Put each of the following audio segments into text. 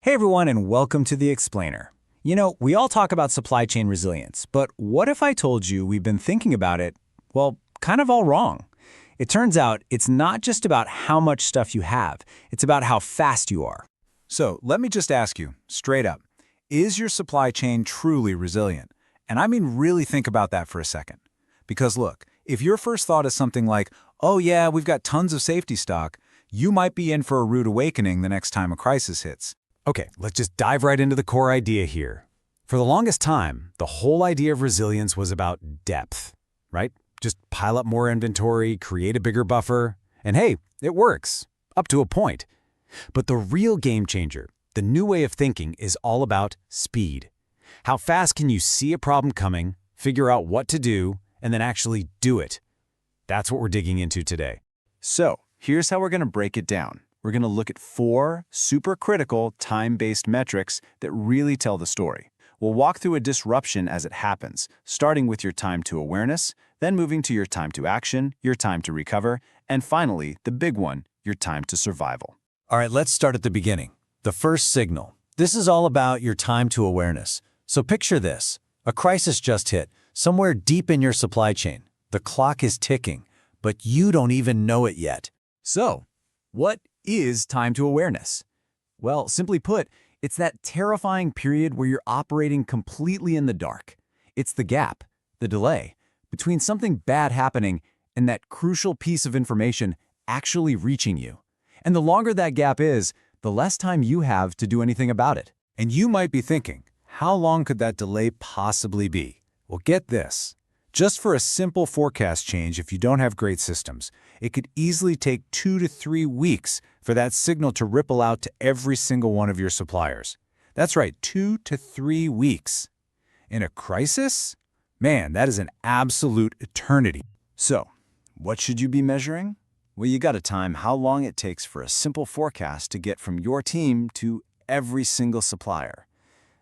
Hey everyone, and welcome to The Explainer. We all talk about supply chain resilience, but what if I told you we've been thinking about it, well, kind of all wrong? It turns out it's not just about how much stuff you have, it's about how fast you are. So let me just ask you, straight up, is your supply chain truly resilient? And I mean really think about that for a second. Because look, if your first thought is something like, oh yeah, we've got tons of safety stock, you might be in for a rude awakening the next time a crisis hits. Okay, let's just dive right into the core idea here. For the longest time, the whole idea of resilience was about depth, right? Just pile up more inventory, create a bigger buffer, and hey, it works, up to a point. But the real game changer, the new way of thinking, is all about speed. How fast can you see a problem coming, figure out what to do, and then actually do it? That's what we're digging into today. So, here's how we're going to break it down. We're going to look at 4 super critical time-based metrics that really tell the story. We'll walk through a disruption as it happens, starting with your time to awareness, then moving to your time to action, your time to recover, and finally, the big one, your time to survival. All right, let's start at the beginning. The first signal. This is all about your time to awareness. So picture this. A crisis just hit, somewhere deep in your supply chain. The clock is ticking, but you don't even know it yet. So, what is time to awareness? Well, simply put, it's that terrifying period where you're operating completely in the dark. It's the gap, the delay, between something bad happening and that crucial piece of information actually reaching you. And the longer that gap is, the less time you have to do anything about it. And you might be thinking, how long could that delay possibly be? Well, get this. Just for a simple forecast change, if you don't have great systems, it could easily take 2 to 3 weeks for that signal to ripple out to every single one of your suppliers. That's right, 2 to 3 weeks. In a crisis? Man, that is an absolute eternity. So, what should you be measuring? Well, you got to time how long it takes for a simple forecast to get from your team to every single supplier.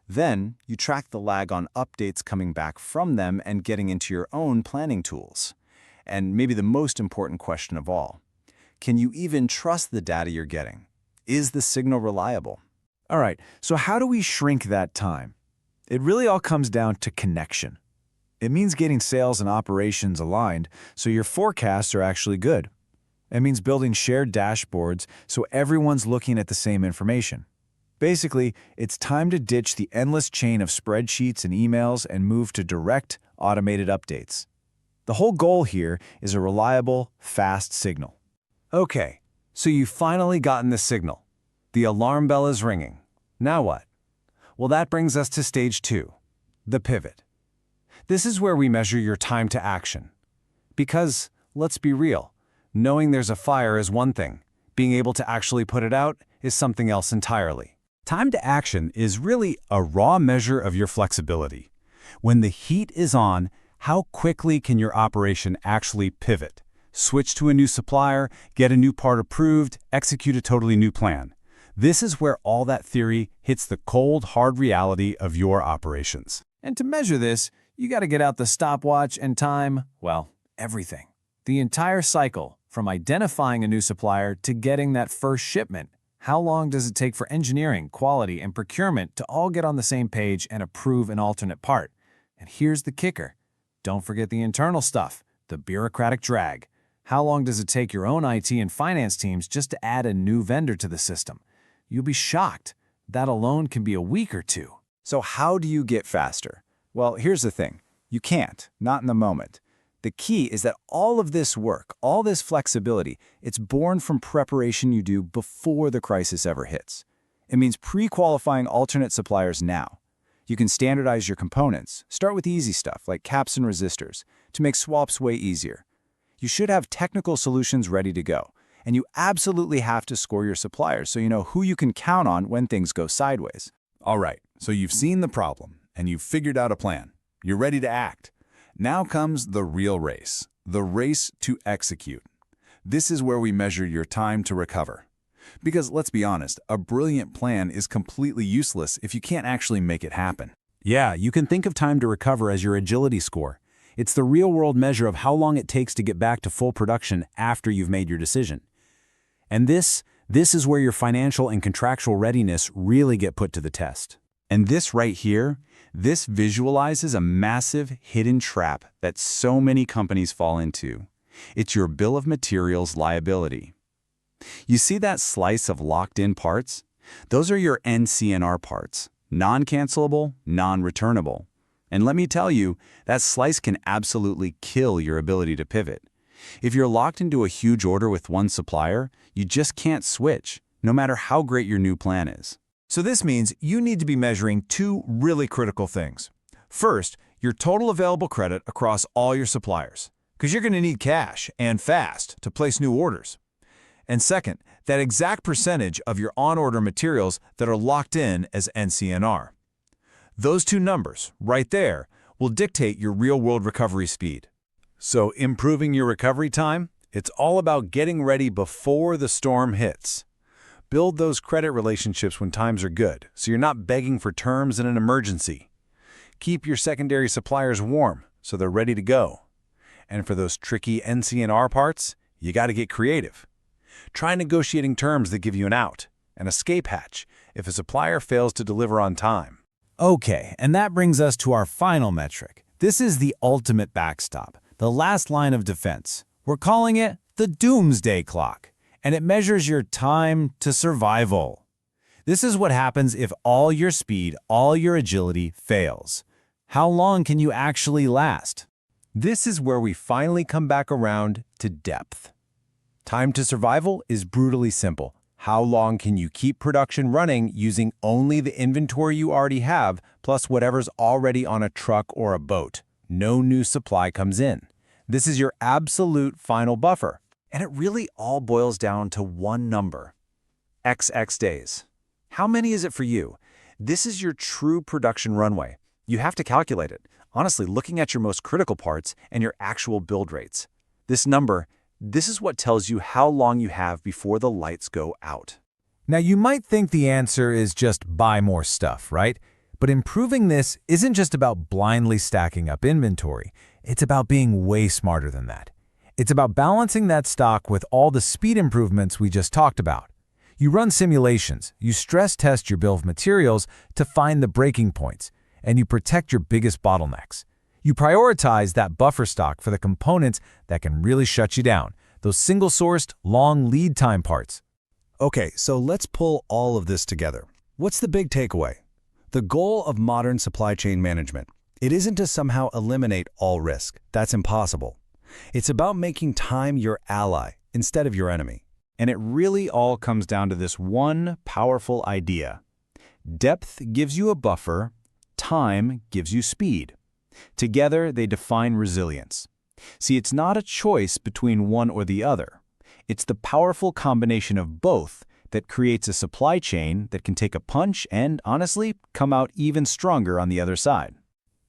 Then, you track the lag on updates coming back from them and getting into your own planning tools. And maybe the most important question of all, can you even trust the data you're getting? Is the signal reliable? All right, so how do we shrink that time? It really all comes down to connection. It means getting sales and operations aligned so your forecasts are actually good. It means building shared dashboards so everyone's looking at the same information. Basically, it's time to ditch the endless chain of spreadsheets and emails and move to direct, automated updates. The whole goal here is a reliable, fast signal. Okay, so you've finally gotten the signal. The alarm bell is ringing. Now what? Well, that brings us to stage 2, the pivot. This is where we measure your time to action. Because, let's be real, knowing there's a fire is one thing. Being able to actually put it out is something else entirely. Time to action is really a raw measure of your flexibility. When the heat is on, how quickly can your operation actually pivot? Switch to a new supplier, get a new part approved, execute a totally new plan. This is where all that theory hits the cold, hard reality of your operations. And to measure this, you got to get out the stopwatch and time, well, everything. The entire cycle, from identifying a new supplier to getting that first shipment. How long does it take for engineering, quality, and procurement to all get on the same page and approve an alternate part? And here's the kicker. Don't forget the internal stuff, the bureaucratic drag. How long does it take your own IT and finance teams just to add a new vendor to the system? You'll be shocked. That alone can be a week or 2. So how do you get faster? Well, here's the thing. You can't, not in the moment. The key is that all of this work, all this flexibility, it's born from preparation you do before the crisis ever hits. It means pre-qualifying alternate suppliers now. You can standardize your components, start with easy stuff like caps and resistors, to make swaps way easier. You should have technical solutions ready to go, and you absolutely have to score your suppliers so you know who you can count on when things go sideways. All right, so you've seen the problem, and you've figured out a plan. You're ready to act. Now comes the real race, the race to execute. This is where we measure your time to recover. Because let's be honest, a brilliant plan is completely useless if you can't actually make it happen. Yeah, you can think of time to recover as your agility score. It's the real-world measure of how long it takes to get back to full production after you've made your decision. And this This is where your financial and contractual readiness really get put to the test. And this right here, this visualizes a massive hidden trap that so many companies fall into. It's your bill of materials liability. You see that slice of locked-in parts? Those are your NCNR parts, non-cancelable, non-returnable. And let me tell you, that slice can absolutely kill your ability to pivot. If you're locked into a huge order with one supplier, you just can't switch, no matter how great your new plan is. So this means you need to be measuring two really critical things. First, your total available credit across all your suppliers, because you're going to need cash and fast to place new orders. And second, that exact percentage of your on-order materials that are locked in as NCNR. Those two numbers, right there, will dictate your real-world recovery speed. So improving your recovery time, it's all about getting ready before the storm hits. Build those credit relationships when times are good, so you're not begging for terms in an emergency. Keep your secondary suppliers warm, so they're ready to go. And for those tricky NCNR parts, you got to get creative. Try negotiating terms that give you an out, an escape hatch, if a supplier fails to deliver on time. Okay, and that brings us to our final metric. This is the ultimate backstop, the last line of defense. We're calling it the doomsday clock, and it measures your time to survival. This is what happens if all your speed, all your agility fails. How long can you actually last? This is where we finally come back around to depth. Time to survival is brutally simple. How long can you keep production running using only the inventory you already have, plus whatever's already on a truck or a boat? No new supply comes in. This is your absolute final buffer. And it really all boils down to one number: XX days. How many is it for you? This is your true production runway. You have to calculate it, honestly, looking at your most critical parts and your actual build rates. This number, this is what tells you how long you have before the lights go out. Now, you might think the answer is just buy more stuff, right? But improving this isn't just about blindly stacking up inventory. It's about being way smarter than that. It's about balancing that stock with all the speed improvements we just talked about. You run simulations, you stress test your bill of materials to find the breaking points, and you protect your biggest bottlenecks. You prioritize that buffer stock for the components that can really shut you down, those single-sourced, long lead time parts. Okay, so let's pull all of this together. What's the big takeaway? The goal of modern supply chain management, it isn't to somehow eliminate all risk. That's impossible. It's about making time your ally instead of your enemy. And it really all comes down to this one powerful idea. Depth gives you a buffer, time gives you speed. Together, they define resilience. See, it's not a choice between one or the other. It's the powerful combination of both that creates a supply chain that can take a punch and, honestly, come out even stronger on the other side.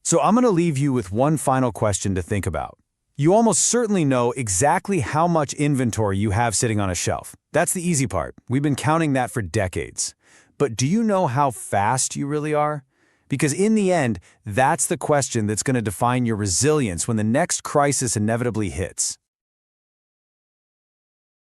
So I'm going to leave you with one final question to think about. You almost certainly know exactly how much inventory you have sitting on a shelf. That's the easy part. We've been counting that for decades. But do you know how fast you really are? Because in the end, that's the question that's going to define your resilience when the next crisis inevitably hits.